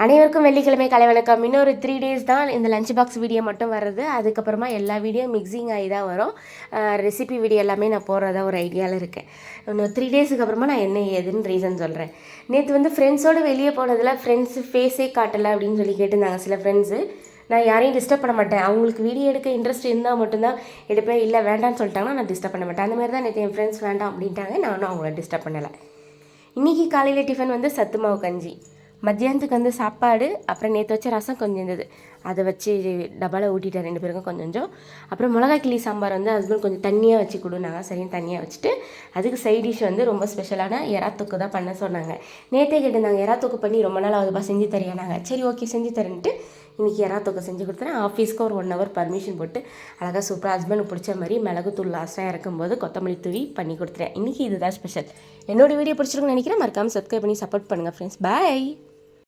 அனைவருக்கும் வெள்ளிக்கிழமை காலை வணக்கம். இன்னொரு 3 days தான் இந்த லஞ்ச் பாக்ஸ் வீடியோ மட்டும் வர்றது. அதுக்கப்புறமா எல்லா வீடியோ மிக்சிங் ஆகி தான் வரும். ரெசிபி வீடியோ எல்லாமே நான் போடுறதா ஒரு ஐடியாவில் இருக்கேன். இன்னும் 3 daysக்கு அப்புறமா நான் என்ன ஏதுன்னு ரீசன் சொல்கிறேன். நேற்று வந்து ஃப்ரெண்ட்ஸோடு வெளியே போனதில் ஃப்ரெண்ட்ஸு ஃபேஸே காட்டலை அப்படின்னு சொல்லி கேட்டிருந்தாங்க சில ஃப்ரெண்ட்ஸு. நான் யாரையும் டிஸ்டர்ப் பண்ண மாட்டேன். அவங்களுக்கு வீடியோ எடுக்க இன்ட்ரெஸ்ட் இருந்தால் மட்டும்தான் எடுப்பேன். இல்லை வேண்டாம்னு சொல்லிட்டாங்கன்னா நான் டிஸ்டர்ப் பண்ண மாட்டேன். அந்த மாதிரி தான் நேற்று என் ஃப்ரெண்ட்ஸ் வேண்டாம் அப்படின்ட்டாங்க. நானும் அவங்கள டிஸ்டர்ப் பண்ணலை. இன்றைக்கி காலையில் டிஃபன் வந்து சத்து மாவு கஞ்சி, மத்தியானத்துக்கு வந்து சாப்பாடு, அப்புறம் நேற்று வச்ச ரசம் கொஞ்சம் இருந்தது, அதை வச்சு டப்பாவில் ஊட்டிட்டேன் 2 பேருக்கும் கொஞ்சம். அப்புறம் மிளகா கிள்ளி சாம்பார் வந்து ஹஸ்பண்ட் கொஞ்சம் தண்ணியாக வச்சு கொடுனாங்க. சரின்னு தண்ணியாக வச்சுட்டு அதுக்கு சைட் டிஷ் வந்து ரொம்ப ஸ்பெஷலான எறாத்தொக்கு தான் பண்ண சொன்னாங்க. நேற்றே கேட்டிருந்தாங்க எறாத்தொக்கு பண்ணி ரொம்ப நாள் ஆகுதுப்பா செஞ்சு தரியானாங்க. சரி ஓகே செஞ்சு தரேன்ட்டு இன்றைக்கி எறாத்தொக்கு செஞ்சு கொடுத்தேன். ஆஃபீஸ்க்கு ஒரு 1 hour பர்மிஷன் போட்டு அழகாக சூப்பராக ஹஸ்பண்டுக்கு பிடிச்ச மாதிரி மிளகுத்தூள் லாஸ்ட்டாக இறக்கும்போது கொத்தமல்லி தூவி பண்ணி கொடுத்துட்டேன். இன்றைக்கி இதுதான் ஸ்பெஷல். என்னோடய வீடியோ பிடிச்சிருக்குன்னு நினைக்கிறேன். மறக்காமல் சப்ஸ்கிரைப் பண்ணி சப்போர்ட் பண்ணுங்கள் ஃப்ரெண்ட்ஸ். பாய்.